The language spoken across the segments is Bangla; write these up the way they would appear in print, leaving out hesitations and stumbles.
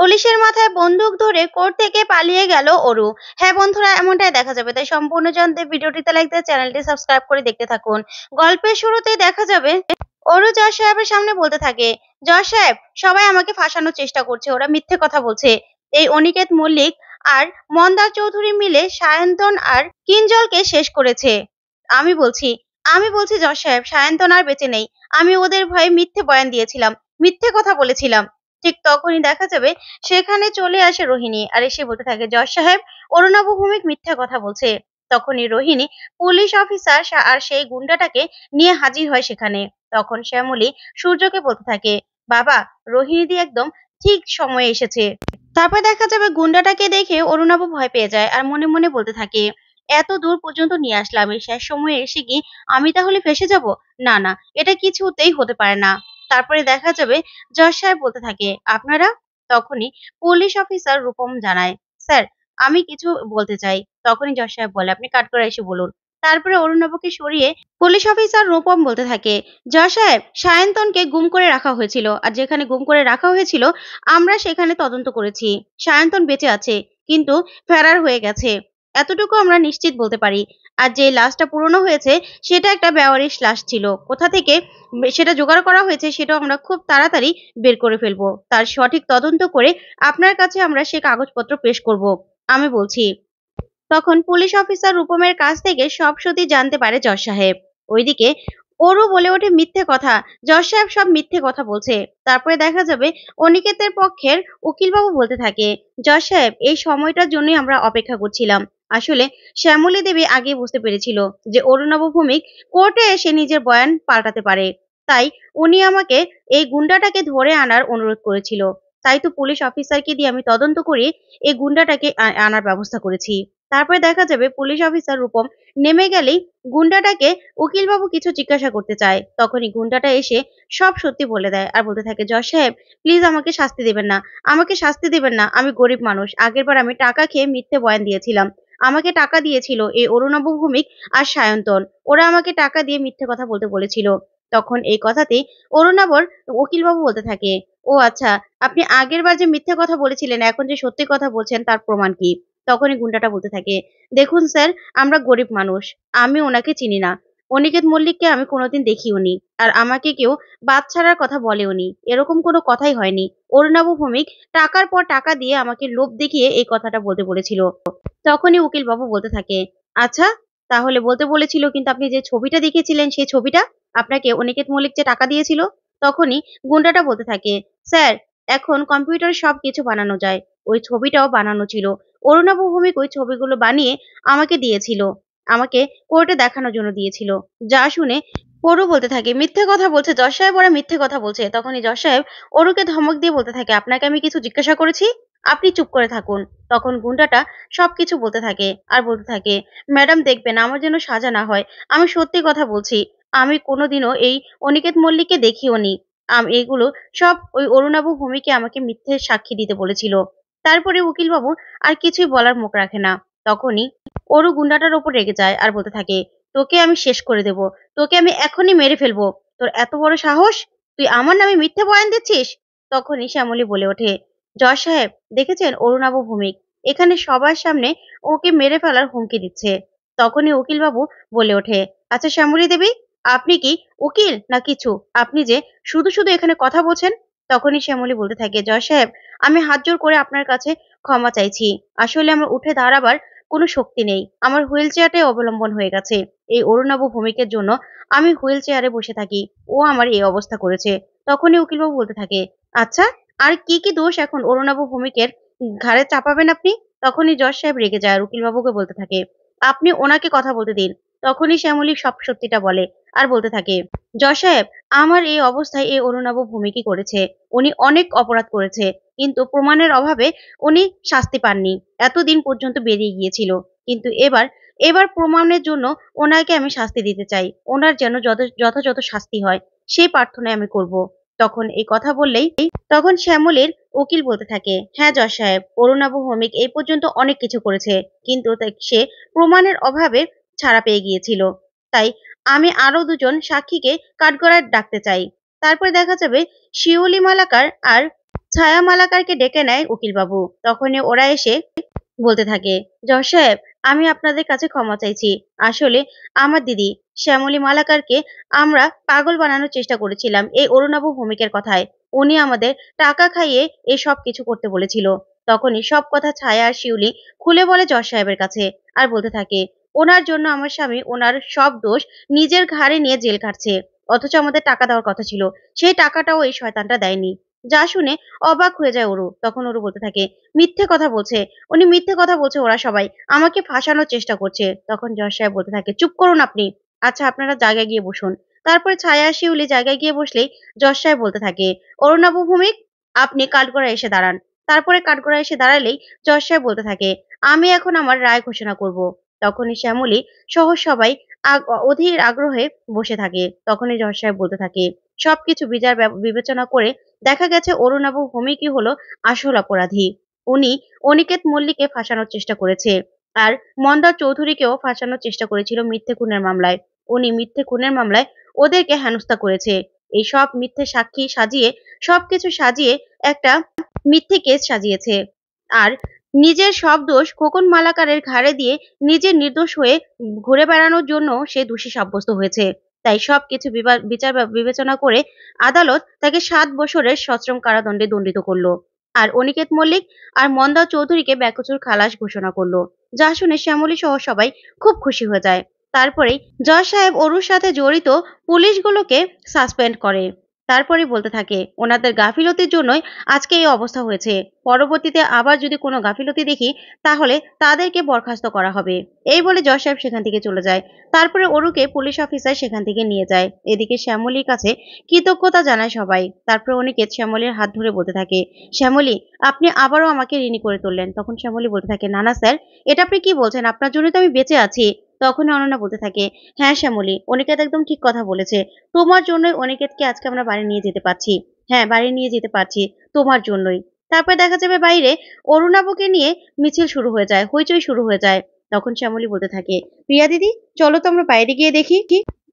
পুলিশের মাথায় বন্দুক ধরে কোর্ট থেকে পালিয়ে গেল অরু। হ্যাঁ বন্ধুরা, এমনটাই দেখা যাবে। তাই সম্পূর্ণ জানতে ভিডিওটিতে লাইক দিয়ে চ্যানেলটি সাবস্ক্রাইব করে দেখতে থাকুন। গল্পের শুরুতেই দেখা যাবে অরু জজ সাহেবের সামনে বলতে থাকে, জজ সাহেব, সবাই আমাকে ফাঁসানোর চেষ্টা করছে, ওরা মিথ্যে কথা বলছে। এই অনিকেত মল্লিক আর মন্দার চৌধুরী মিলে সায়ন্তন আর কিঞ্জলকে শেষ করেছে। আমি বলছি আমি বলছি জজ সাহেব, সায়ন্তন আর বেঁচে নেই। আমি ওদের ভয়ে মিথ্যে বয়ান দিয়েছিলাম, মিথ্যে কথা বলেছিলাম। ঠিক তখনই দেখা যাবে সেখানে চলে আসে রোহিণী আর এসে বলতে থাকে, জজ সাহেব, অরুণাভ ভৌমিক মিথ্যা কথা বলছে। তখনই রোহিণী পুলিশ অফিসার আর সেই গুন্ডাটাকে নিয়ে হাজির হয় সেখানে। তখন শ্যামলী সূর্যকে বলতে থাকে, বাবা, রোহিণী দি একদম ঠিক সময়ে এসেছে। তারপর দেখা যাবে গুন্ডাটাকে দেখে অরুণাভ ভয় পেয়ে যায় আর মনে মনে বলতে থাকে, এত দূর পর্যন্ত নিয়ে আসলাম, এই শেষ সময়ে এসে কি আমি তাহলে ফেসে যাব? না না, এটা কিছুতেই হতে পারে না। তারপরে দেখা যাবে জজ সাহেব বলতে থাকে, আপনারা? তখনই পুলিশ অফিসার রূপম জানায়, স্যার, আমি কিছু বলতে চাই। তখনই জজ সাহেব বলে, আপনি কাট করে এসে বলুন। তারপরে অরুণাভকে সরিয়ে পুলিশ অফিসার রূপম বলতে থাকে, জজ সাহেব, সায়ন্তনকে গুম করে রাখা হয়েছিল, আর যেখানে গুম করে রাখা হয়েছিল আমরা সেখানে তদন্ত করেছি। সায়ন্তন বেঁচে আছে, কিন্তু ফেরার হয়ে গেছে, এতটুকু আমরা নিশ্চিত বলতে পারি। আর যে লাশটা পুরনো হয়েছে সেটা একটা বেওয়ারিশ লাশ ছিল। কোথা থেকে সেটা জোগাড় করা হয়েছে সেটাও আমরা খুব তাড়াতাড়ি বের করে ফেলবো। তার সঠিক তদন্ত করে আপনার কাছে আমরা সে কাগজপত্র পেশ করব। আমি বলছি। তখন পুলিশ অফিসার রূপমের কাছ থেকে সব সত্যি জানতে পারে জজ সাহেব। ওইদিকে ওরও বলে ওঠে, মিথ্যে কথা, জজ সাহেব সব মিথ্যে কথা বলছে। তারপরে দেখা যাবে অনিকেতের পক্ষের উকিলবাবু বলতে থাকে, জজ সাহেব, এই সময়টার জন্যই আমরা অপেক্ষা করছিলাম। আসলে শ্যামলী দেবী আগে বুঝতে পেরেছিল যে অরুণাভ ভৌমিক কোর্টে এসে নিজের বয়ান পাল্টাতে পারে। তাই উনি আমাকে এই গুন্ডাটাকে ধরে আনার অনুরোধ করেছিল। তাই তো পুলিশ অফিসারকে দিয়ে আমি তদন্ত করে এই গুন্ডাটাকে আনার ব্যবস্থা করেছি। তারপরে দেখা যাবে পুলিশ অফিসার রূপম নেমে গেলেই গুন্ডাটাকে উকিলবাবু কিছু জিজ্ঞাসা করতে চায়। তখনই গুন্ডাটা এসে সব সত্যি বলে দেয় আর বলতে থাকে, জজ সাহেব, প্লিজ আমাকে শাস্তি দেবেন না, আমাকে শাস্তি দেবেন না। আমি গরিব মানুষ, আগেরবার আমি টাকা খেয়ে মিথ্যে বয়ান দিয়েছিলাম। আমাকে টাকা দিয়েছিল এই অরুণাভ ভৌমিক আর সায়ন্তন, ওরা আমাকে টাকা দিয়ে মিথ্যে কথা বলতে বলেছিল। তখন এই কথাতেই অরুণাভর উকিলবাবু বলতে থাকে, ও আচ্ছা, আপনি আগেরবার যে মিথ্যে কথা বলেছিলেন এখন যে সত্যি কথা বলছেন তার প্রমাণ কি? তখনই গুন্ডাটা বলতে থাকে, দেখুন স্যার, আমরা গরিব মানুষ, আমি ওনাকে চিনি না। অনিকেত মল্লিককে আমি কোনোদিন দেখিওনি, আর আমাকে কেউ বাদ ছাড়ার কথা বলেওনি, এরকম কোনো কথাই হয়নি। অরুণাভ ভৌমিক টাকার পর টাকা দিয়ে আমাকে লোভ দেখিয়ে এই কথাটা বলতে বলেছিল। তখনই উকিল বাবু বলতে থাকে, আচ্ছা, তাহলে বলতে বলেছিল, কিন্তু আপনি যে ছবিটা দেখিয়েছিলেন সেই ছবিটা আপনাকে অনিকেত মল্লিক যে টাকা দিয়েছিল? তখনই গুন্ডাটা বলতে থাকে, স্যার, এখন কম্পিউটারে সবকিছু বানানো যায়, ওই ছবিটাও বানানো ছিল। অরুণাভ ভৌমিক ওই ছবিগুলো বানিয়ে আমাকে দিয়েছিল, আমাকে কোর্টে দেখানোর জন্য দিয়েছিল। যা শুনে অরু বলতে থাকে, মিথ্যে কথা বলছে জজ সাহেব, ওরা মিথ্যে কথা বলছে। তখনই জজ সাহেব অরুকে ধমক দিয়ে বলতে থাকে, আপনাকে আমি কিছু জিজ্ঞাসা করেছি, আপনি চুপ করে থাকুন। তখন গুন্ডাটা সবকিছু বলতে থাকে আর বলতে থাকে, ম্যাডাম দেখবেন আমার যেন সাজা না হয়, আমি সত্যি কথা বলছি, আমি কোনোদিনও এই অনিকেত মল্লিককে দেখিওনি। এগুলো সব ওই অরুণাভ ভৌমিকে আমাকে মিথ্যে সাক্ষী দিতে বলেছিল। তারপরে উকিলবাবু আর কিছুই বলার মুখ রাখে না। তখনই অরু গুন্ডাটার ওপর রেগে যায় আর বলতে থাকে, তোকে আমি শেষ করে দেব, তোকে আমি এখনই মেরে ফেলবো। তোর এত বড় সাহস, তুই আমার নামে মিথ্যে বয়ান দিচ্ছিস? তখনই শ্যামলী বলে ওঠে, জজ সাহেব, দেখেছেন অরুণাভ ভৌমিক এখানে সবার সামনে ওকে মেরে ফেলার হুমকি দিচ্ছে। তখনই উকিলবাবু বলে ওঠে, আচ্ছা শ্যামলী দেবী, আপনি কি উকিল না কিছু, আপনি যে শুধু শুধু এখানে কথা বলছেন? তখনই শ্যামলী বলতে থাকে, জজ সাহেব, আমি হাত জোর করে আপনার কাছে ক্ষমা চাইছি। আসলে আমার উঠে দাঁড়াবার কোনো শক্তি নেই, আমার হুইল চেয়ারটাই অবলম্বন হয়ে গেছে। এই অরুণাভ ভৌমিকের জন্য আমি হুইল চেয়ারে বসে থাকি, ও আমার এই অবস্থা করেছে। তখনই উকিলবাবু বলতে থাকে, আচ্ছা, আর কি কি দোষ এখন অরুণাভ ভৌমিকের ঘাড়ে চাপাবেন আপনি? তখনই জজ সাহেব রেগে যায় আর উকিলবাবুকে বলতে থাকে, আপনি ওনাকে কথা বলতে দিন। তখনই শ্যামলী সব সত্যিটা বলে আর বলতে থাকে, জজ সাহেব, আমার এই অবস্থায় এই অরুণাভ ভৌমিকই করেছে, উনি অনেক অপরাধ করেছে, কিন্তু প্রমাণের অভাবে উনি শাস্তি পাননি, এতদিন পর্যন্ত বেরিয়ে গিয়েছিল। কিন্তু এবার এবার প্রমাণের জন্য ওনাকে আমি শাস্তি দিতে চাই, ওনার যেন যথাযথ শাস্তি হয়, সেই প্রার্থনায় আমি করব। তখন এই কথা বললেই তখন শ্যামলীর উকিল বলতে থাকে, হ্যাঁ জজ সাহেব, অরুণাভ ভৌমিক এই পর্যন্ত অনেক কিছু করেছে, কিন্তু সে প্রমাণের অভাবে ছাড়া পেয়ে গিয়েছিল। তাই আমি আরো দুজন সাক্ষীকে কাঠগড়ায় ডাকতে চাই। তারপরে দেখা যাবে শিউলি মালাকার আর ছায়া মালাকারকে ডেকে নেয় উকিলবাবু। তখনই ওরা এসে বলতে থাকে, জজ সাহেব, আমি আপনাদের কাছে ক্ষমা চাইছি। আসলে আমার দিদি শ্যামলী মালাকারকে আমরা পাগল বানানোর চেষ্টা করেছিলাম এই অরুণাভ ভৌমিকের কথায়। উনি আমাদের টাকা খাইয়ে এই সব কিছু করতে বলেছিল। তখনই সব কথা ছায়া আর শিউলি খুলে বলে জজ সাহেবের কাছে। আর বলতে থাকে, ওনার জন্য আমার স্বামী ওনার সব দোষ নিজের ঘাড়ে নিয়ে জেল কাটছে। অথচ আমাদের টাকা দেওয়ার কথা ছিল, সেই টাকাটাও এই শয়তানটা দেয়নি। যা শুনে অবাক হয়ে যায় অরু। তখন অরু বলতে থাকে, মিথ্যে কথা বলছে, উনি মিথ্যে কথা বলছে, ওরা সবাই আমাকে ফাঁসানোর চেষ্টা করছে। তখন জজ সাহেব বলতে থাকে, চুপ করুন আপনি। আচ্ছা, আপনারা জায়গায় গিয়ে বসুন। তারপরে ছায়া আর শিউলি জায়গায় গিয়ে বসলেই জজ সাহেব বলতে থাকে, অরুণাভ ভৌমিক, আপনি কাঠগড়ায় এসে দাঁড়ান। তারপরে কাঠগড়ায় এসে দাঁড়ালেই জজ সাহেব বলতে থাকে, আমি এখন আমার রায় ঘোষণা করব। তখনই শ্যামলী সহ সবাই অধীর আগ্রহে বসে থাকে। তখনই জজ সাহেব বলতে থাকে, সবকিছু বিচার বিবেচনা করে দেখা গেছে অরুণাভ ভৌমিকই হলো আসল অপরাধী। উনি অনিকেত মল্লিককে ফাঁসানোর চেষ্টা করেছে। আর মন্দার চৌধুরীকেও ফাঁসানোর চেষ্টা করেছিল মিথ্যে খুনের মামলায়। উনি মিথ্যে খুনের মামলায় ওদেরকে হেনস্থা করেছে। এই সব মিথ্যে সাক্ষী সাজিয়ে, সবকিছু সাজিয়ে একটা মিথ্যে কেস সাজিয়েছে। আর নিজের সব দোষ খোকন মালাকারের ঘাড়ে দিয়ে নিজে নির্দোষ হয়ে ঘুরে বেড়ানোর জন্য সে দোষী সাব্যস্ত হয়েছে। তাই সবকিছু বিচার বিবেচনা করে আদালত তাকে 7 বছরের সশ্রম কারাদণ্ডে দণ্ডিত করলো। আর অনিকেত মল্লিক আর মন্দা চৌধুরীকে বেকসুর খালাস ঘোষণা করলো। যা শুনে শ্যামলী সহ সবাই খুব খুশি হয়ে যায়। তারপরেই জজ সাহেব অরুর সাথে জড়িত পুলিশগুলোকে সাসপেন্ড করে। তারপরে বলতে থাকে, ওনাদের গাফিলতির জন্যই আজকে এই অবস্থা হয়েছে। পরবর্তীতে আবার যদি কোনো গাফিলতি দেখি তাহলে তাদেরকে বরখাস্ত করা হবে। এই বলে জজ সাহেব সেখান থেকে চলে যায়। তারপরে অরুকে পুলিশ অফিসার সেখান থেকে নিয়ে যায়। এদিকে শ্যামলীর কাছে কৃতজ্ঞতা জানায় সবাই। তারপরে অনিকেত শ্যামলীর হাত ধরে বলতে থাকে, শ্যামলী, আপনি আবারও আমাকে ঋণী করে তুললেন। তখন শ্যামলী বলতে থাকে, না না স্যার, এটা আপনি কি বলছেন, আপনার জন্যই তো আমি বেঁচে আছি। তখন অনন্যা বলতে থাকে, হ্যাঁ শ্যামলী, অনিকেত একদম ঠিক কথা বলেছে। তোমার জন্যই অনিকেতকে আজকে আমরা বাড়ি নিয়ে যেতে পারছি। হ্যাঁ, বাড়ি নিয়ে যেতে পারছি তোমার জন্যই। তারপর দেখা যাবে বাইরে অরুণাবকে নিয়ে মিছিল শুরু হয়ে যায়, হইচই শুরু হয়ে যায়। তখন শ্যামলী বলতে থাকে, প্রিয়া দিদি, চলো তো আমরা বাইরে গিয়ে দেখি।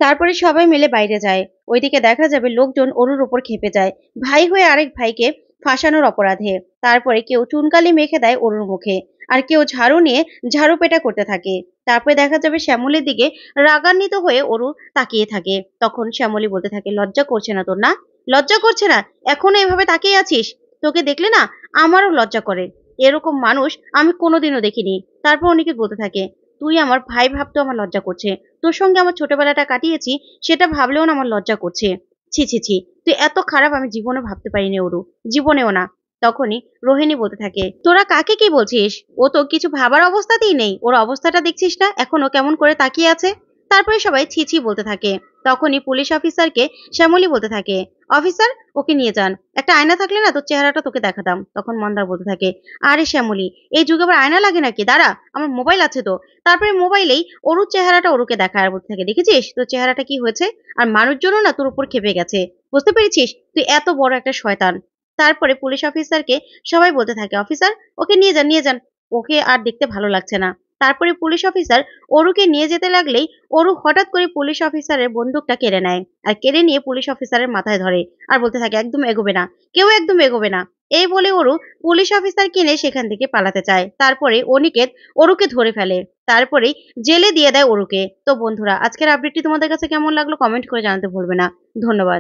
তারপরে সবাই মিলে বাইরে যায়। ওইদিকে দেখা যাবে লোকজন অরুর উপর ক্ষেপে যায়, ভাই হয়ে আরেক ভাইকে ফাঁসানোর অপরাধে। তারপরে কেউ চুনকালি মেখে দেয় অরুর মুখে, আর কেউ ঝাড়ু নিয়ে ঝাড়ু পেটা করতে থাকে। তারপরে দেখা যাবে শ্যামলীর দিকে রাগান্বিত হয়ে অরু তাকিয়ে থাকে। তখন শ্যামলী বলতে থাকে, লজ্জা করছে না তোর, না লজ্জা করছে না? এখনো এভাবে তাকিয়ে আছিস? তোকে দেখলে না আমারও লজ্জা করে। এরকম মানুষ আমি কোনোদিনও দেখিনি। তারপর অনেকে বলতে থাকে, তুই আমার ভাই ভাবতেও আমার লজ্জা করছে। তোর সঙ্গে আমার ছোটবেলাটা কাটিয়েছি, সেটা ভাবলেও না আমার লজ্জা করছে। ছি ছি ছি, তুই এত খারাপ আমি জীবনে ভাবতে পারিনি অরু, জীবনেও না। তখনই রোহিণী বলতে থাকে, তোরা কাকে কি বলছিস? ও তো কিছু ভাবার অবস্থাতেই নেই, ওর অবস্থাটা দেখছিস না এখনো কেমন করে তাকিয়ে আছে। তারপরে সবাই ছি ছি বলতে থাকে। তখনই পুলিশ অফিসারকে শ্যামলী বলতে থাকে, অফিসার, ওকে নিয়ে যান। একটা আয়না থাকলে না তোর চেহারাটা তোকে দেখাতাম। তখন মন্দার বলতে থাকে, আরে শ্যামলী, এই যুগে আবার আয়না লাগে নাকি? দাঁড়া, আমার মোবাইল আছে তো। তারপরে মোবাইলেই অরুর চেহারাটা অরুকে দেখায় আর বলতে থাকে, দেখেছিস তোর চেহারাটা কি হয়েছে? আর মানুষজনও না তোর উপর ক্ষেপে গেছে। বুঝতে পেরেছিস তুই এত বড় একটা শয়তান। তারপরে পুলিশ অফিসারকে সবাই বলতে থাকে, অফিসার, ওকে নিয়ে যান, নিয়ে যান, ওকে আর দেখতে ভালো লাগছে না। তারপরে পুলিশ অফিসার অরুকে নিয়ে যেতে লাগলেই অরু হঠাৎ করে পুলিশ অফিসারের বন্দুকটা কেড়ে নেয়। আর কেড়ে নিয়ে পুলিশ অফিসারের মাথায় ধরে আর বলতে থাকে, একদম এগোবে না, কেউ একদম এগোবে না। এই বলে অরু পুলিশ অফিসার কিনে সেখান থেকে পালাতে চায়। তারপরে অনিকেত অরুকে ধরে ফেলে। তারপরেই জেলে দিয়ে দেয় অরুকে। তো বন্ধুরা, আজকের আপডেটটি তোমাদের কাছে কেমন লাগলো কমেন্ট করে জানাতে ভুলবে না। ধন্যবাদ।